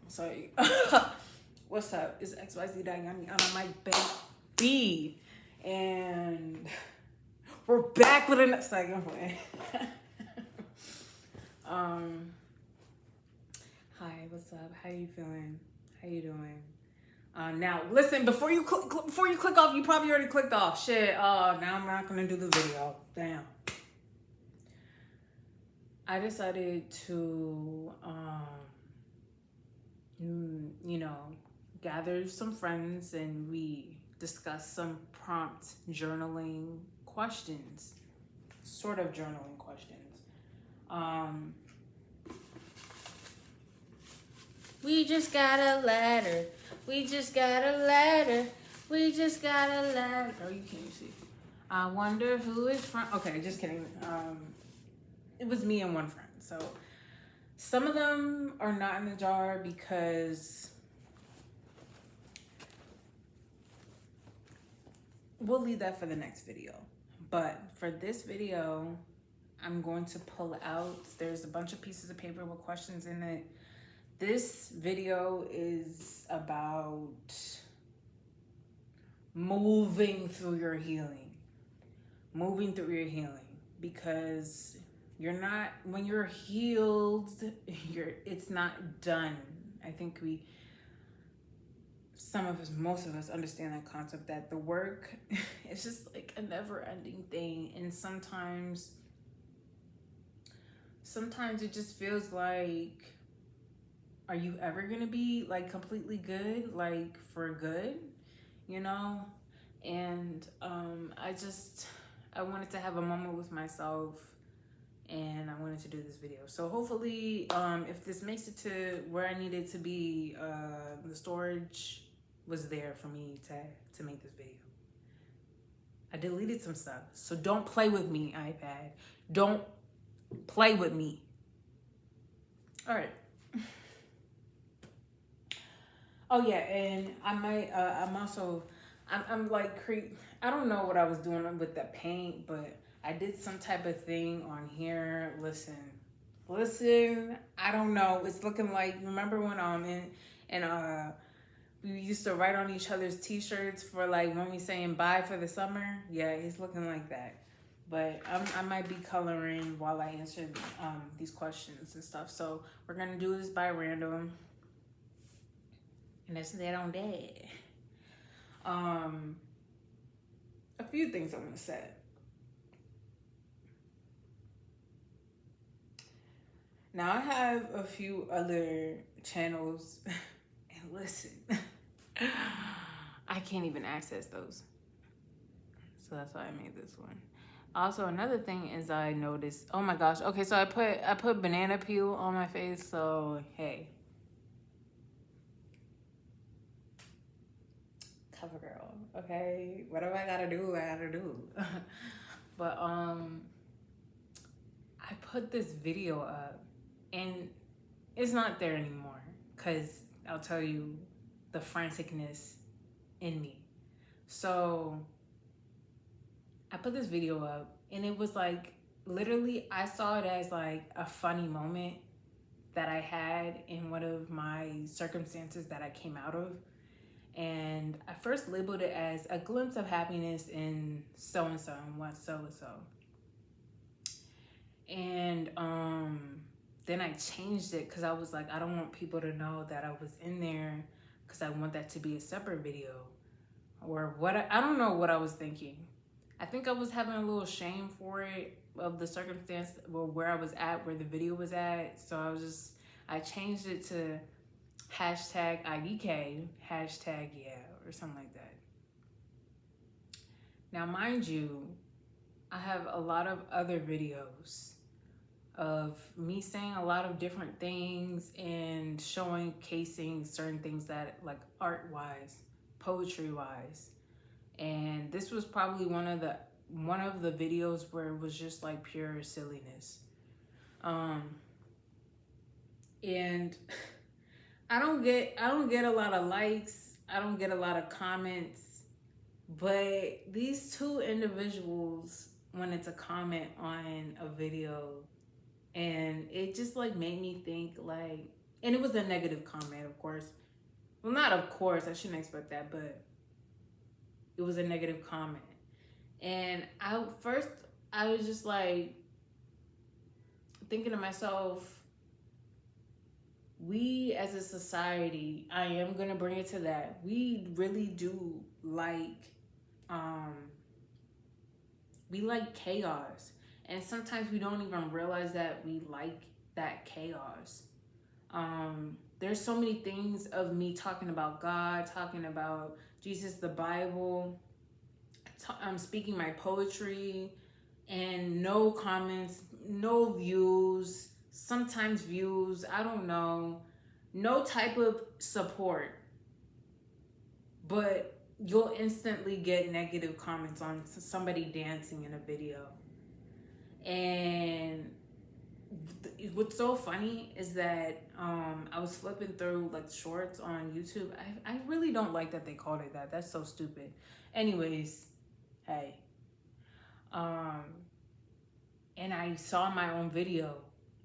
Sorry. What's up? It's XYZ Dayani on my baby. And we're back with another second play. Hi, what's up? How you feeling? How you doing? Now listen, before you click off, you probably already clicked off. Shit. Now I'm not gonna do the video. Damn. I decided to gather some friends and we discuss some prompt journaling questions, sort of journaling questions. We just got a letter. We just got a letter. We just got a letter. Oh, you can't see. I wonder who is from. Okay, just kidding. It was me and one friend. So some of them are not in the jar because we'll leave that for the next video. But for this video, I'm going to pull out, there's a bunch of pieces of paper with questions in it. This video is about moving through your healing. Because when you're healed, it's not done. I think most of us understand that concept, that the work is just like a never-ending thing. And sometimes it just feels like, are you ever gonna be like completely good, like for good, And I wanted to have a moment with myself, and I wanted to do this video. So hopefully, if this makes it to where I need it to be, the storage was there for me to make this video. I deleted some stuff, so don't play with me, iPad. Don't play with me. All right. Oh yeah, and I might. I'm like I don't know what I was doing with the paint, but I did some type of thing on here. Listen. I don't know. It's looking like, remember when we used to write on each other's t-shirts for like when we saying bye for the summer? Yeah, it's looking like that. But I might be coloring while I answer these questions and stuff. So we're gonna do this by random. And that's that on that. A few things I'm gonna say. Now I have a few other channels, and listen, I can't even access those. So that's why I made this one. Also, another thing is I noticed, oh my gosh, okay, so I put banana peel on my face, so hey. Cover girl, okay? Whatever I gotta do, I gotta do. But I put this video up and it's not there anymore because I'll tell you the franticness in me. So I put this video up and it was like, literally I saw it as like a funny moment that I had in one of my circumstances that I came out of. And I first labeled it as a glimpse of happiness in so-and-so and what so-and-so. And then I changed it because I was like, I don't want people to know that I was in there because I want that to be a separate video. Or what, I don't know what I was thinking. I think I was having a little shame for it, of the circumstance, well, where I was at, where the video was at. So I changed it to hashtag IDK, hashtag yeah, or something like that. Now, mind you, I have a lot of other videos of me saying a lot of different things and showcasing certain things that, like, art-wise, poetry-wise. And this was probably one of the videos where it was just like pure silliness. And I don't get a lot of likes. I don't get a lot of comments. But these two individuals wanted to comment on a video, and it just like made me think, like, And it was a negative comment, of course. Well, not of course, I shouldn't expect that, but it was a negative comment. And I was just like thinking to myself, we as a society, I am gonna bring it to that. We really do um we like chaos. And sometimes we don't even realize that we like that chaos. There's so many things of me talking about God, talking about Jesus, the Bible, I'm speaking my poetry, and no comments, no views, sometimes views, I don't know, no type of support. But you'll instantly get negative comments on somebody dancing in a video. And what's so funny is that I was flipping through like shorts on YouTube. I really don't like that they called it that. That's so stupid. Anyways, hey. And I saw my own video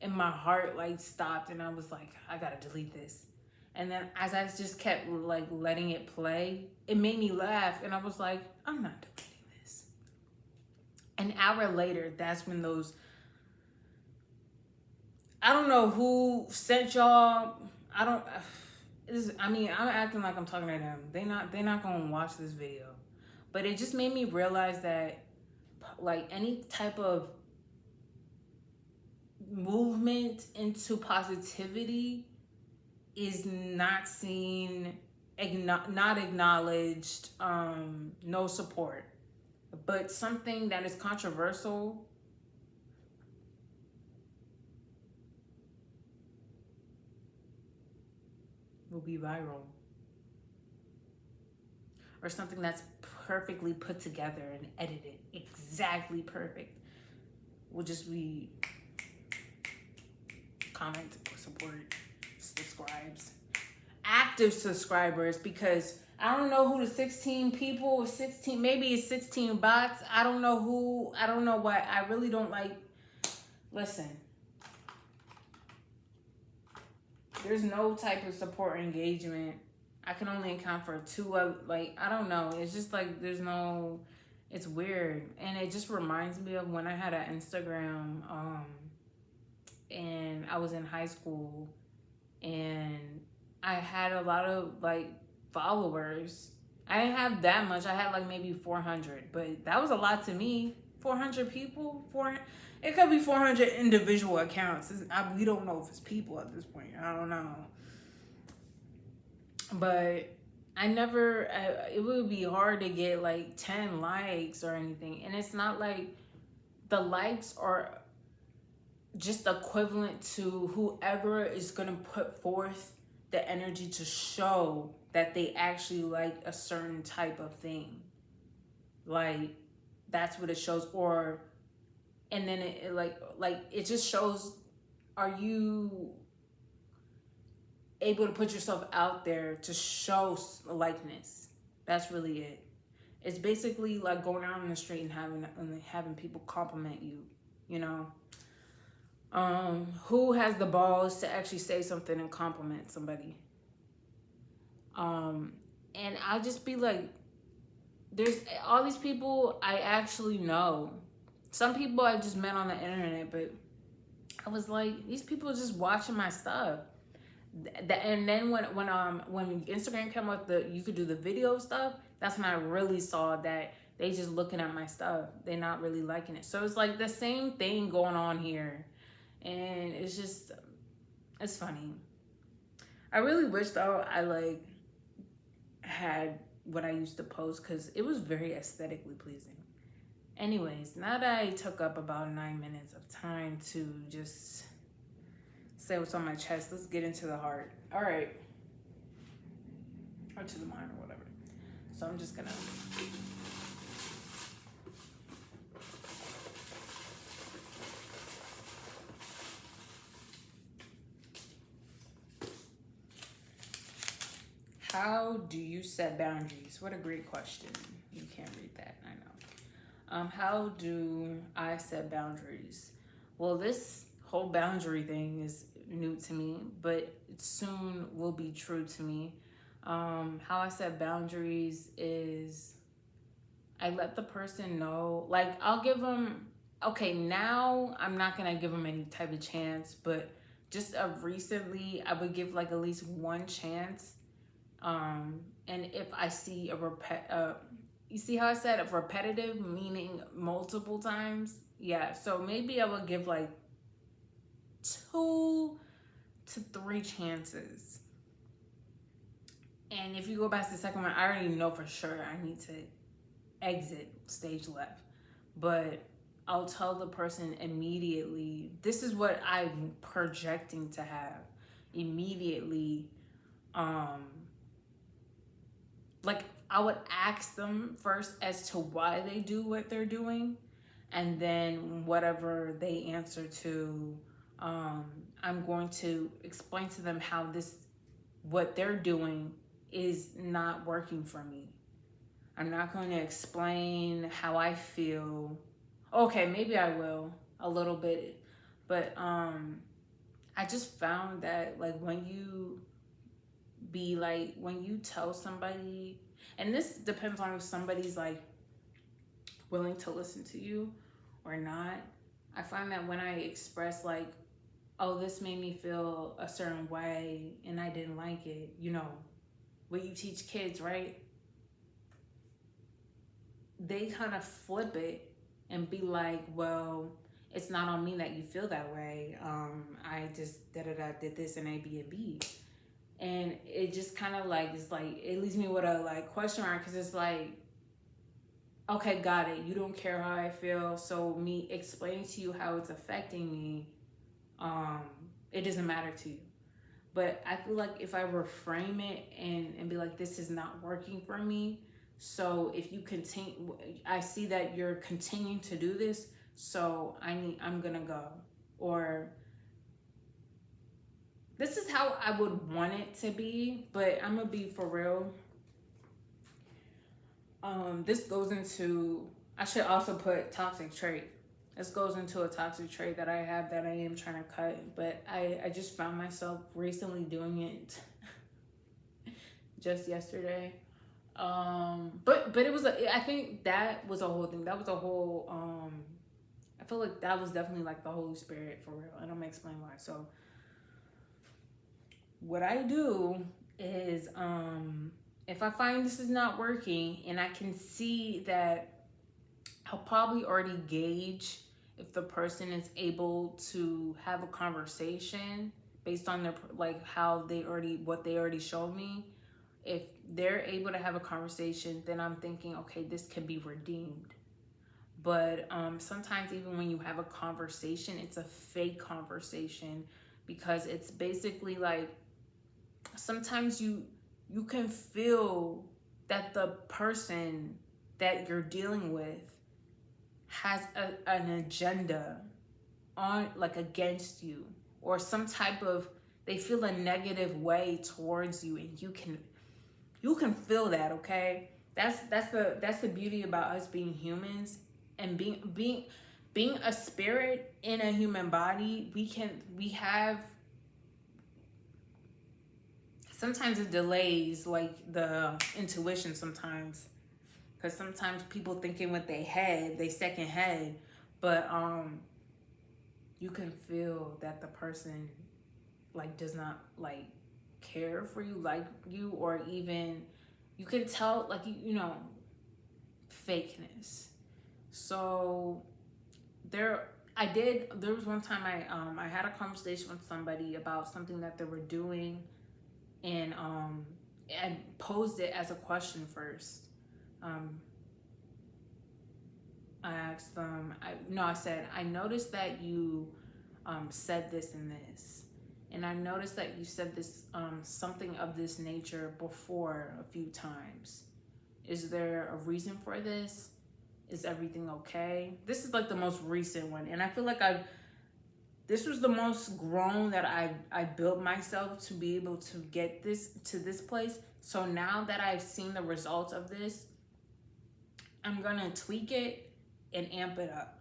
and my heart like stopped and I was like, I gotta delete this. And then as I just kept like letting it play, it made me laugh and I was like, I'm not deleting this. An hour later, that's when those, I don't know who sent y'all. I'm acting like I'm talking to them. They're not gonna watch this video. But it just made me realize that like any type of movement into positivity is not seen, not acknowledged, no support. But something that is controversial will be viral. Or something that's perfectly put together and edited, exactly perfect, will just be comment, support, subscribes, active subscribers, because I don't know who the 16 people, 16, maybe it's 16 bots. I don't know who, I don't know what. I really don't like, listen, there's no type of support or engagement. I can only account for two of, like, I don't know. It's just like, there's no, it's weird. And it just reminds me of when I had an Instagram, and I was in high school and I had a lot of like followers. I didn't have that much. I had like maybe 400, but that was a lot to me. 400 people, it could be 400 individual accounts. We don't know if it's people at this point. I don't know. But it would be hard to get like 10 likes or anything. And it's not like the likes are just equivalent to whoever is going to put forth the energy to show that they actually like a certain type of thing. Like, that's what it shows. Or, and then it like it just shows, are you able to put yourself out there to show likeness? That's really it. It's basically like going out on the street and having people compliment you, you know? Who has the balls to actually say something and compliment somebody? And I'll just be like, there's all these people I actually know. Some people I just met on the internet, but I was like, these people are just watching my stuff. And then when Instagram came out, you could do the video stuff, that's when I really saw that they just looking at my stuff. They're not really liking it. So it's like the same thing going on here. And it's just, it's funny. I really wish though I like had what I used to post, because it was very aesthetically pleasing. Anyways, now that I took up about 9 minutes of time to just say what's on my chest, let's get into the heart. All right. Or to the mind or whatever. So I'm just gonna how do you set boundaries? What a great question. You can't read that, I know. How do I set boundaries? Well, this whole boundary thing is new to me, but it soon will be true to me. How I set boundaries is I let the person know, like, I'll give them, okay, now I'm not gonna give them any type of chance, but just of recently, I would give like at least one chance. And if I see you see how I said a repetitive, meaning multiple times? Yeah, so maybe I would give like 2 to 3 chances. And if you go past the second one, I already know for sure I need to exit stage left. But I'll tell the person immediately, this is what I'm projecting to have immediately. Like, I would ask them first as to why they do what they're doing, and then whatever they answer to, I'm going to explain to them how what they're doing is not working for me. I'm not going to explain how I feel. Okay, maybe I will a little bit, but I just found that, like, when you tell somebody, and this depends on if somebody's like willing to listen to you or not. I find that when I express like, oh, this made me feel a certain way and I didn't like it, what you teach kids, right? They kind of flip it and be like, well, it's not on me that you feel that way. I just did this and A, B, and B. And it just kind of like, it's like, it leaves me with a like question mark, because it's like, okay, got it. You don't care how I feel. So me explaining to you how it's affecting me, it doesn't matter to you. But I feel like if I reframe it and be like, this is not working for me. So if you continue, I see that you're continuing to do this. So I'm going to go. Or this is how I would want it to be, but I'm going to be for real. This goes into, I should also put toxic trait. This goes into a toxic trait that I have that I am trying to cut, but I just found myself recently doing it just yesterday. But it was, I think that was a whole thing. That was a whole, I feel like that was definitely like the Holy Spirit for real. And I'm gonna explain why. So what I do is, if I find this is not working and I can see that, I'll probably already gauge if the person is able to have a conversation based on their, like, what they already showed me. If they're able to have a conversation, then I'm thinking, okay, this can be redeemed. But sometimes even when you have a conversation, it's a fake conversation, because it's basically like, sometimes you can feel that the person that you're dealing with has an agenda on, like, against you, or some type of, they feel a negative way towards you, and you can feel that. Okay, that's the beauty about us being humans and being a spirit in a human body. We have, sometimes it delays like the intuition sometimes, because sometimes people thinking with their head, they second head, but you can feel that the person like does not like care for you, like you, or even you can tell, like, fakeness. So there was one time I had a conversation with somebody about something that they were doing, and posed it as a question first. I asked them, I said, I noticed that you said this and this. And I noticed that you said this, something of this nature before a few times. Is there a reason for this? Is everything okay? This is like the most recent one. And I feel like this was the most grown that I built myself to be able to get this to this place. So now that I've seen the results of this, I'm gonna tweak it and amp it up.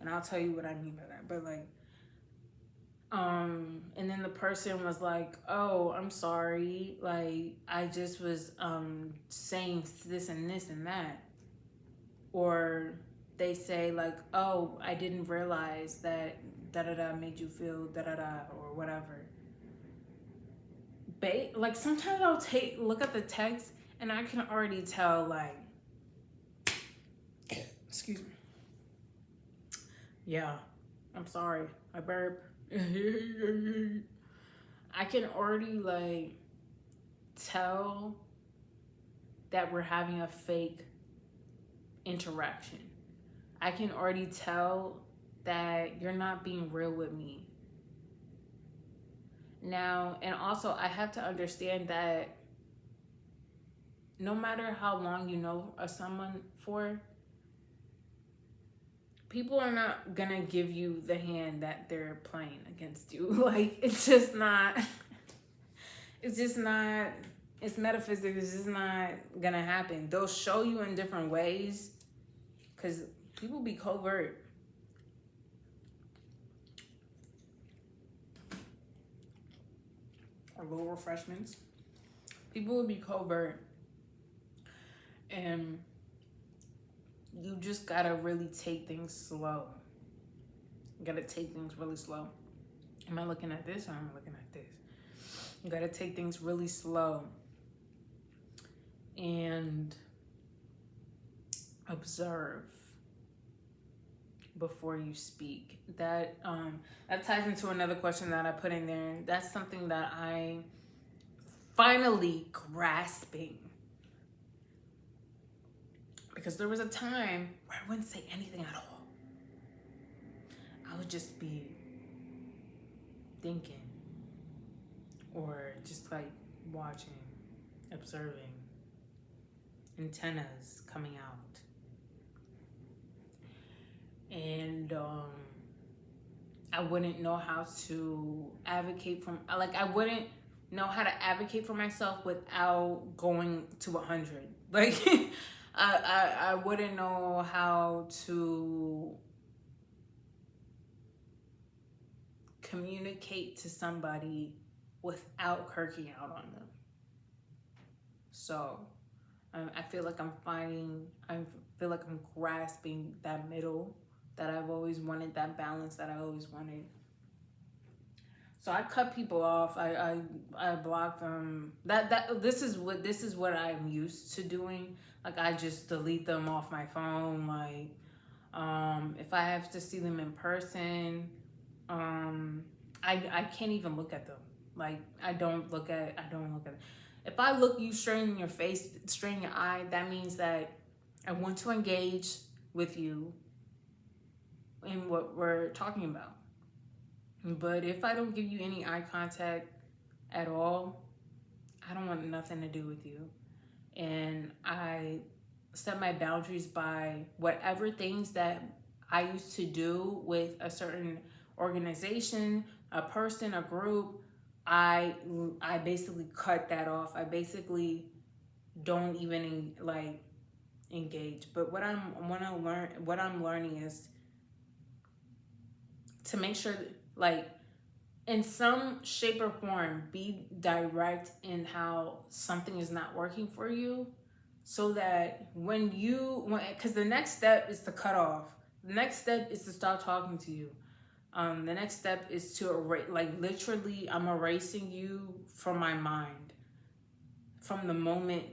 And I'll tell you what I mean by that. But like, And then the person was like, "Oh, I'm sorry. Like, I just was saying this and this and that." Or they say like, "Oh, I didn't realize that da da da made you feel da da da or whatever." Like sometimes I'll look at the text and I can already tell like, excuse me. Yeah, I'm sorry. I burp. I can already like tell that we're having a fake interaction. I can already tell that you're not being real with me. Now, and also I have to understand that no matter how long you know someone for, people are not gonna give you the hand that they're playing against you. Like, it's just not, it's just not, it's metaphysics. It's just not gonna happen. They'll show you in different ways because people be covert. Or little refreshments. People will be covert, and you just gotta really take things slow. You gotta take things really slow. Am I looking at this or am I looking at this? You gotta take things really slow and observe before you speak. That ties into another question that I put in there. That's something that I finally grasping, because there was a time where I wouldn't say anything at all. I would just be thinking or just like watching, observing, antennas coming out. And I wouldn't know how to advocate from, like, I wouldn't know how to advocate for myself without going to 100. Like, I wouldn't know how to communicate to somebody without kirking out on them. So I feel like I feel like I'm grasping that middle that I've always wanted, that balance that I always wanted. So I cut people off. I block them. This is what I'm used to doing. Like, I just delete them off my phone. Like, if I have to see them in person, I can't even look at them. Like, I don't look at. If I look you straight in your face, straight in your eye, that means that I want to engage with you in what we're talking about. But if I don't give you any eye contact at all, I don't want nothing to do with you. And I set my boundaries by whatever things that I used to do with a certain organization, a person, a group. I basically cut that off. I basically don't even like engage. But what I'm learning is to make sure that, like, in some shape or form, be direct in how something is not working for you, so that because the next step is to cut off. The next step is to stop talking to you. The next step is to erase, like, literally, I'm erasing you from my mind from the moment